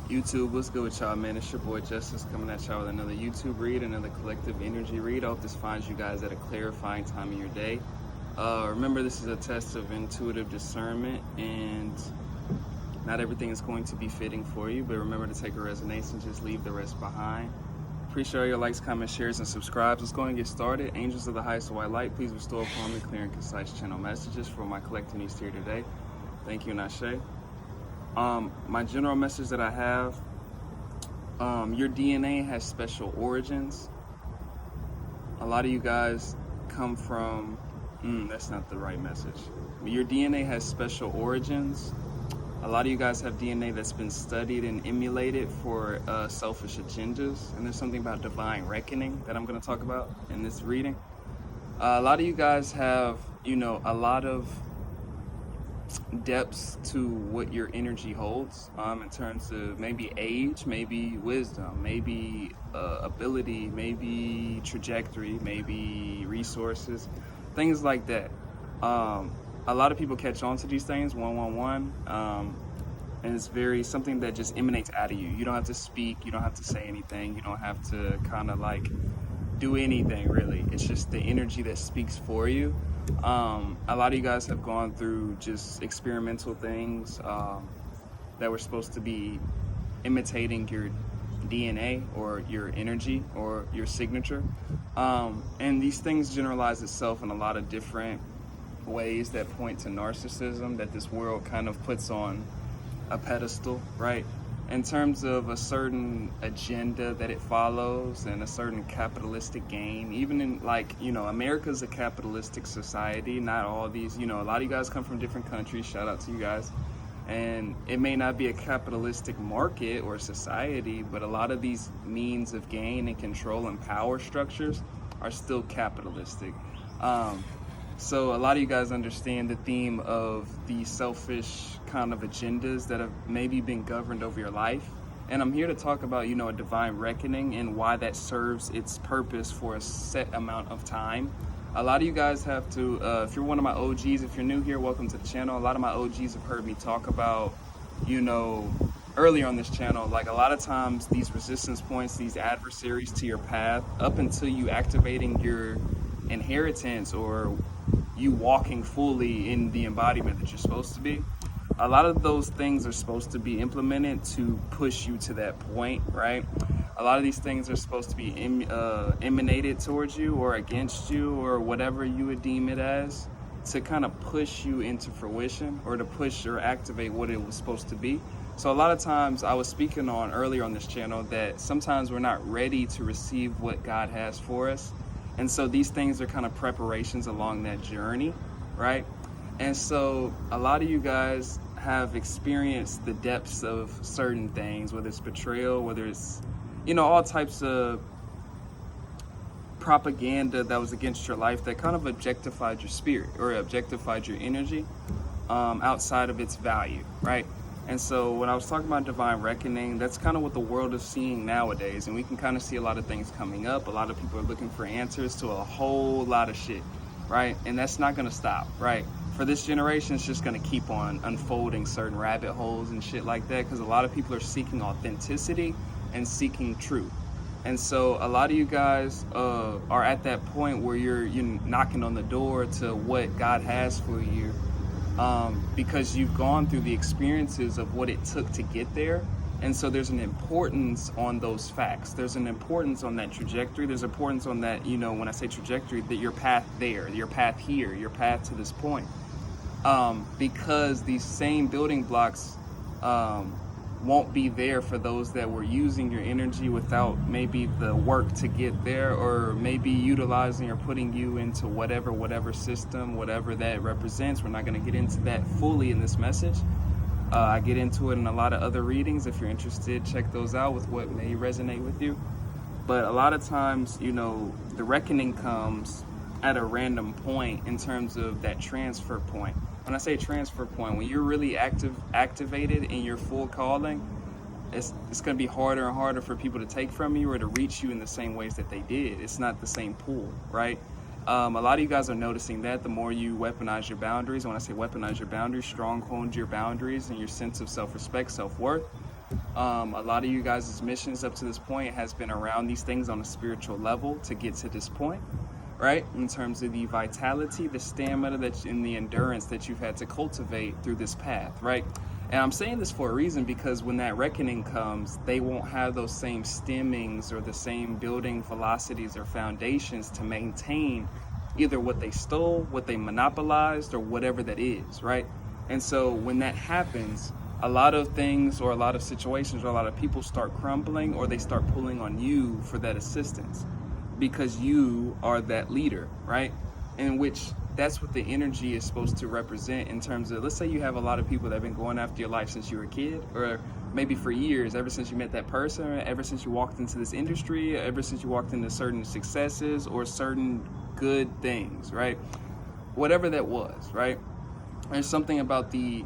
YouTube, what's good with y'all, man? It's your boy Justice coming at y'all with another YouTube read, another collective energy read. I hope this finds you guys at a clarifying time in your day. Remember, this is a test of intuitive discernment, and not everything is going to be fitting for you, but remember to take a resonance and just leave the rest behind. Appreciate all your likes, comments, shares, and subscribes. Let's go and get started. Angels of the highest white light, please bestow upon me clear and concise channel messages for my collective needs here today. Thank you, Nashe. My general message that I have, your DNA has special origins. A lot of you guys come from, that's not the right message. Your DNA has special origins. A lot of you guys have DNA that's been studied and emulated for selfish agendas. And there's something about divine reckoning that I'm going to talk about in this reading. A lot of you guys have, a lot of depths to what your energy holds in terms of maybe age, maybe wisdom, maybe ability, maybe trajectory, maybe resources, things like that. A lot of people catch on to these things, and it's very something that just emanates out of you. You don't have to speak, you don't have to say anything, you don't have to kind of like do anything really. It's just the energy that speaks for you. A lot of you guys have gone through just experimental things that were supposed to be imitating your DNA or your energy or your signature. And these things generalize itself in a lot of different ways that point to narcissism that this world kind of puts on a pedestal, right? In terms of a certain agenda that it follows and a certain capitalistic gain, even in America's a capitalistic society. Not all these, a lot of you guys come from different countries, shout out to you guys. And it may not be a capitalistic market or society, but a lot of these means of gain and control and power structures are still capitalistic. So a lot of you guys understand the theme of the selfish kind of agendas that have maybe been governed over your life. And I'm here to talk about, a divine reckoning and why that serves its purpose for a set amount of time. A lot of you guys have to, if you're one of my OGs, if you're new here, welcome to the channel. A lot of my OGs have heard me talk about, earlier on this channel, like a lot of times these resistance points, these adversaries to your path, up until you activating your inheritance or you walking fully in the embodiment that you're supposed to be, a lot of those things are supposed to be implemented to push you to that point, right? A lot of these things are supposed to be emanated towards you or against you or whatever you would deem it as, to kind of push you into fruition or to push or activate what it was supposed to be. So a lot of times, I was speaking on earlier on this channel that sometimes we're not ready to receive what God has for us. And so these things are kind of preparations along that journey, right? And so a lot of you guys have experienced the depths of certain things, whether it's betrayal, whether it's, all types of propaganda that was against your life that kind of objectified your spirit or objectified your energy outside of its value, right? And so when I was talking about divine reckoning, that's kind of what the world is seeing nowadays. And we can kind of see a lot of things coming up. A lot of people are looking for answers to a whole lot of shit, right? And that's not going to stop, right? For this generation, it's just going to keep on unfolding certain rabbit holes and shit like that, because a lot of people are seeking authenticity and seeking truth. And so a lot of you guys are at that point where you're knocking on the door to what God has for you. Because you've gone through the experiences of what it took to get there. And so there's an importance on those facts. There's an importance on that trajectory. There's importance on that, when I say trajectory, that your path there, your path here, your path to this point. Because these same building blocks won't be there for those that were using your energy without maybe the work to get there, or maybe utilizing or putting you into whatever system, whatever that represents. We're not going to get into that fully in this message. I get into it in a lot of other readings. If you're interested, check those out with what may resonate with you. But a lot of times, the reckoning comes at a random point in terms of that transfer point. When I say transfer point, when you're really activated in your full calling, it's going to be harder and harder for people to take from you or to reach you in the same ways that they did. It's not the same pool, right? A lot of you guys are noticing that the more you weaponize your boundaries. When I say weaponize your boundaries, stronghold your boundaries and your sense of self-respect, self-worth, A lot of you guys' missions up to this point has been around these things on a spiritual level to get to this point, right? In terms of the vitality, the stamina, and the endurance that you've had to cultivate through this path, right? And I'm saying this for a reason, because when that reckoning comes, they won't have those same stemmings or the same building velocities or foundations to maintain either what they stole, what they monopolized, or whatever that is, right? And so when that happens, a lot of things or a lot of situations or a lot of people start crumbling, or they start pulling on you for that assistance, because you are that leader, right? In which that's what the energy is supposed to represent, in terms of, let's say you have a lot of people that have been going after your life since you were a kid, or maybe for years, ever since you met that person, ever since you walked into this industry, ever since you walked into certain successes or certain good things, right? Whatever that was, right? There's something about the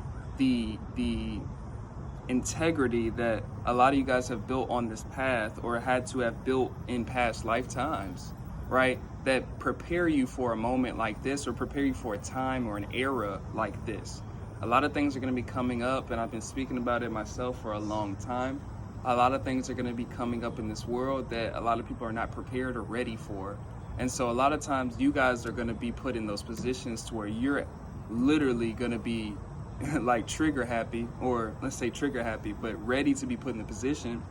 integrity that a lot of you guys have built on this path, or had to have built in past lifetimes, right? That prepare you for a moment like this, or prepare you for a time or an era like this. A lot of things are going to be coming up, and I've been speaking about it myself for a long time. A lot of things are going to be coming up in this world that a lot of people are not prepared or ready for. And so a lot of times you guys are going to be put in those positions to where you're literally going to be like trigger happy, or let's say trigger happy, but ready to be put in the position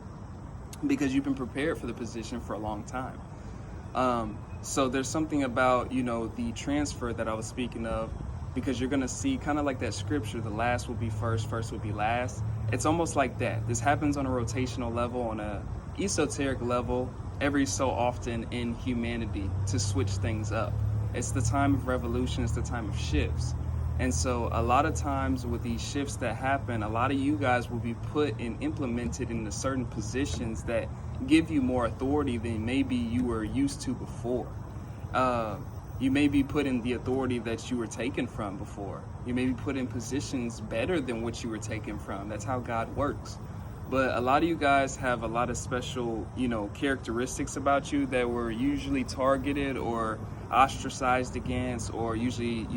because you've been prepared for the position for a long time. So there's something about, the transfer that I was speaking of, because you're going to see kind of like that scripture, the last will be first, first will be last. It's almost like that. This happens on a rotational level, on a esoteric level, every so often in humanity, to switch things up. It's the time of revolution. It's the time of shifts. And so a lot of times with these shifts that happen, a lot of you guys will be put and implemented into certain positions that give you more authority than maybe you were used to before. You may be put in the authority that you were taken from before. You may be put in positions better than what you were taken from. That's how God works. But a lot of you guys have a lot of special, characteristics about you that were usually targeted or ostracized against, or usually,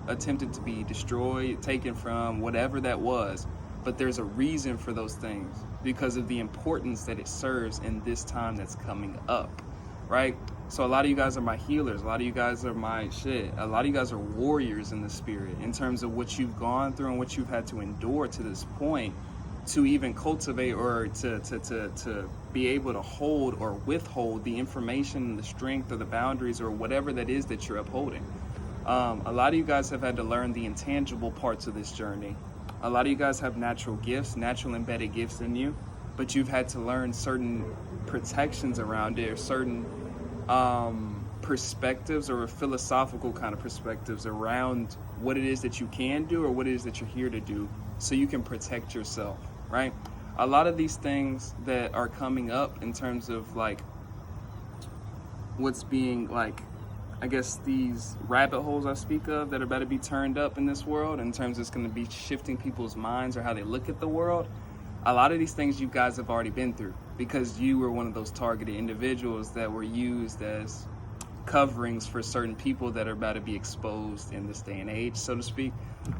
attempted to be destroyed, taken from, whatever that was. But there's a reason for those things, because of the importance that it serves in this time that's coming up, right? So a lot of you guys are my healers. A lot of you guys are my shit. A lot of you guys are warriors in the spirit, in terms of what you've gone through and what you've had to endure to this point, to even cultivate, or to be able to hold or withhold the information, the strength, or the boundaries, or whatever that is that you're upholding. A lot of you guys have had to learn the intangible parts of this journey. A lot of you guys have natural gifts, natural embedded gifts in you, but you've had to learn certain protections around it, or certain perspectives, or philosophical kind of perspectives around what it is that you can do, or what it is that you're here to do, so you can protect yourself, right? A lot of these things that are coming up, in terms of like what's being like, I guess, these rabbit holes I speak of that are about to be turned up in this world, in terms of it's going to be shifting people's minds or how they look at the world. A lot of these things you guys have already been through, because you were one of those targeted individuals that were used as coverings for certain people that are about to be exposed in this day and age, so to speak.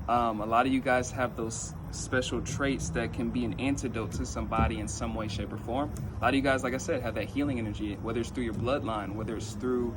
A lot of you guys have those special traits that can be an antidote to somebody in some way, shape, or form. A lot of you guys, like I said, have that healing energy, whether it's through your bloodline, whether it's through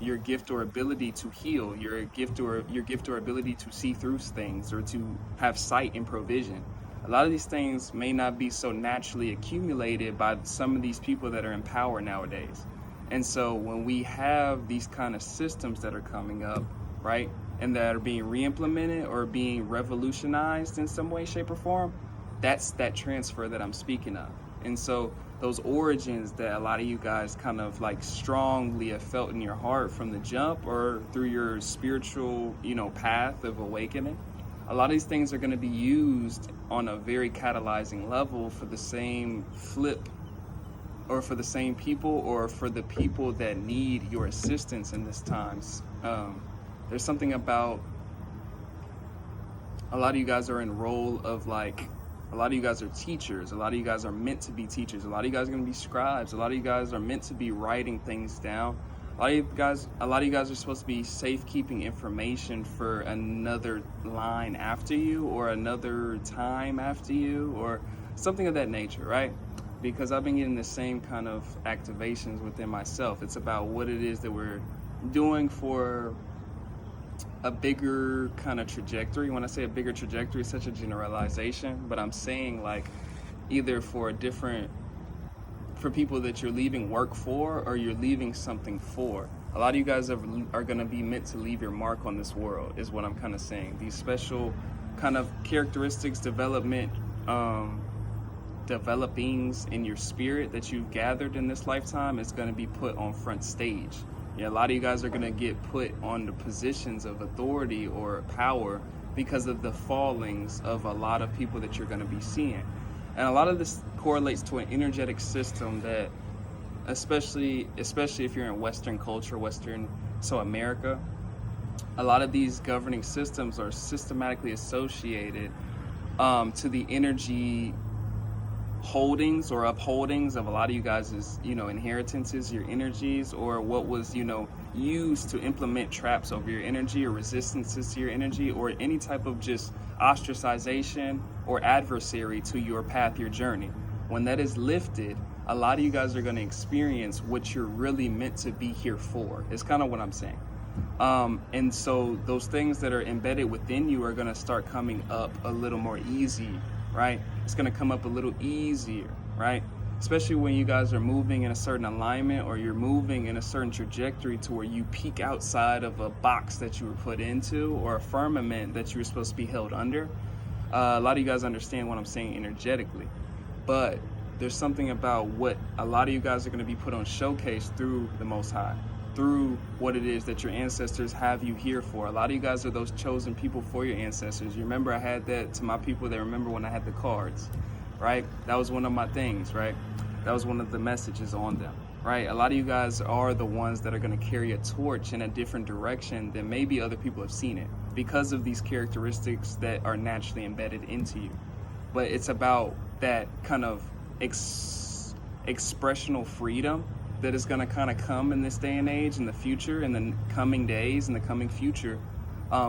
your gift or ability to heal, your gift or ability to see through things, or to have sight and provision. A lot of these things may not be so naturally accumulated by some of these people that are in power nowadays. And so when we have these kind of systems that are coming up, right, and that are being re-implemented or being revolutionized in some way, shape, or form, that's that transfer that I'm speaking of. And so those origins that a lot of you guys kind of like strongly have felt in your heart from the jump, or through your spiritual, path of awakening, a lot of these things are going to be used on a very catalyzing level for the same flip, or for the same people, or for the people that need your assistance in this times. There's something about, a lot of you guys are in role of like, a lot of you guys are teachers. A lot of you guys are meant to be teachers. A lot of you guys are going to be scribes. A lot of you guys are meant to be writing things down. A lot of you guys are supposed to be safekeeping information for another line after you, or another time after you, or something of that nature, right? Because I've been getting the same kind of activations within myself. It's about what it is that we're doing for a bigger kind of trajectory. When I say a bigger trajectory, it's such a generalization, but I'm saying like either for people that you're leaving work for, or you're leaving something for. A lot of you guys are going to be meant to leave your mark on this world, is what I'm kind of saying. These special kind of characteristics, developings in your spirit that you've gathered in this lifetime is going to be put on front stage. Yeah, a lot of you guys are going to get put on the positions of authority or power because of the fallings of a lot of people that you're going to be seeing. And a lot of this correlates to an energetic system that, especially if you're in Western culture, so America, a lot of these governing systems are systematically associated to the energy holdings or upholdings of a lot of you guys' inheritances, your energies, or what was used to implement traps over your energy or resistances to your energy, or any type of just ostracization or adversary to your path, your journey. When that is lifted, a lot of you guys are going to experience what you're really meant to be here for. It's kind of what I'm saying. And so those things that are embedded within you are going to start coming up a little more easy, right? It's going to come up a little easier, right? Especially when you guys are moving in a certain alignment, or you're moving in a certain trajectory to where you peek outside of a box that you were put into, or a firmament that you were supposed to be held under. A lot of you guys understand what I'm saying energetically, but there's something about what a lot of you guys are going to be put on showcase through the Most High, through what it is that your ancestors have you here for. A lot of you guys are those chosen people for your ancestors. You remember I had that to my people that remember when I had the cards, right? That was one of my things, right? That was one of the messages on them, right? A lot of you guys are the ones that are going to carry a torch in a different direction than maybe other people have seen it, because of these characteristics that are naturally embedded into you. But it's about that kind of expressional freedom that is going to kind of come in this day and age, in the future, in the coming days, in the coming future,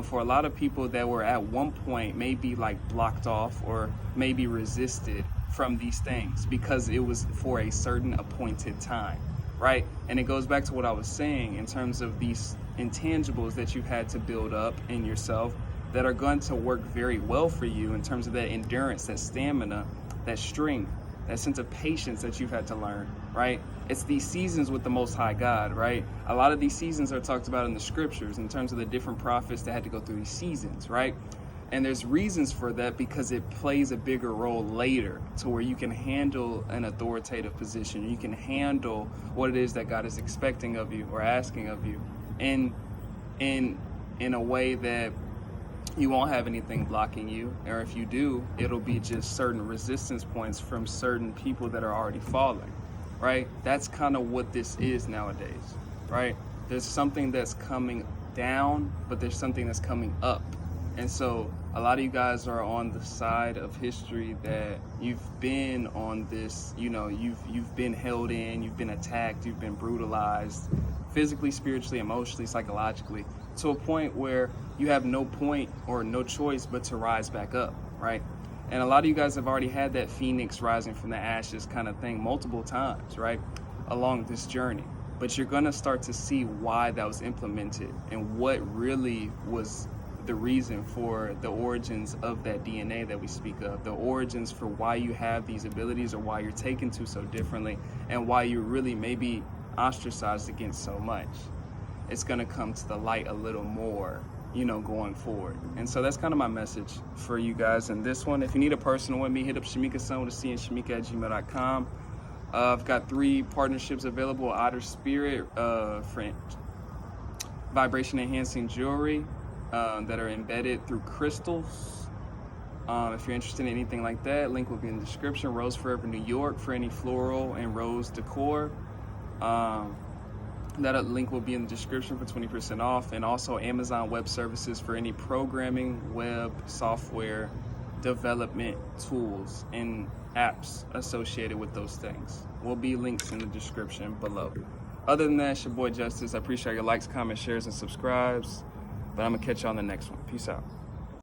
for a lot of people that were at one point maybe like blocked off or maybe resisted from these things because it was for a certain appointed time, right? And it goes back to what I was saying in terms of these intangibles that you've had to build up in yourself that are going to work very well for you in terms of that endurance, that stamina, that strength, that sense of patience that you've had to learn, right? It's these seasons with the Most High God, right? A lot of these seasons are talked about in the scriptures in terms of the different prophets that had to go through these seasons, right? And there's reasons for that because it plays a bigger role later to where you can handle an authoritative position. You can handle what it is that God is expecting of you or asking of you in a way that you won't have anything blocking you, or if you do, it'll be just certain resistance points from certain people that are already falling, right? That's kind of what this is nowadays, right? There's something that's coming down, but there's something that's coming up. And so a lot of you guys are on the side of history that you've been on this, you've been held in, you've been attacked, you've been brutalized, physically, spiritually, emotionally, psychologically, to a point where you have no point or no choice but to rise back up, right? And a lot of you guys have already had that phoenix rising from the ashes kind of thing multiple times, right, along this journey. But you're going to start to see why that was implemented and what really was the reason for the origins of that DNA that we speak of, the origins for why you have these abilities or why you're taken to so differently and why you're really maybe ostracized against so much. It's going to come to the light a little more, going forward. And so that's kind of my message for you guys in this one. If you need a personal with me, hit up Shamika-san with a C and Shamika@gmail.com. I've got 3 partnerships available: Otter Spirit, for vibration enhancing jewelry that are embedded through crystals. If you're interested in anything like that, link will be in the description. Rose Forever New York for any floral and rose decor. That link will be in the description for 20% off. And also Amazon Web Services for any programming, web, software, development tools, and apps associated with those things. Will be links in the description below. Other than that, it's your boy Justice. I appreciate your likes, comments, shares, and subscribes. But I'm going to catch you on the next one. Peace out.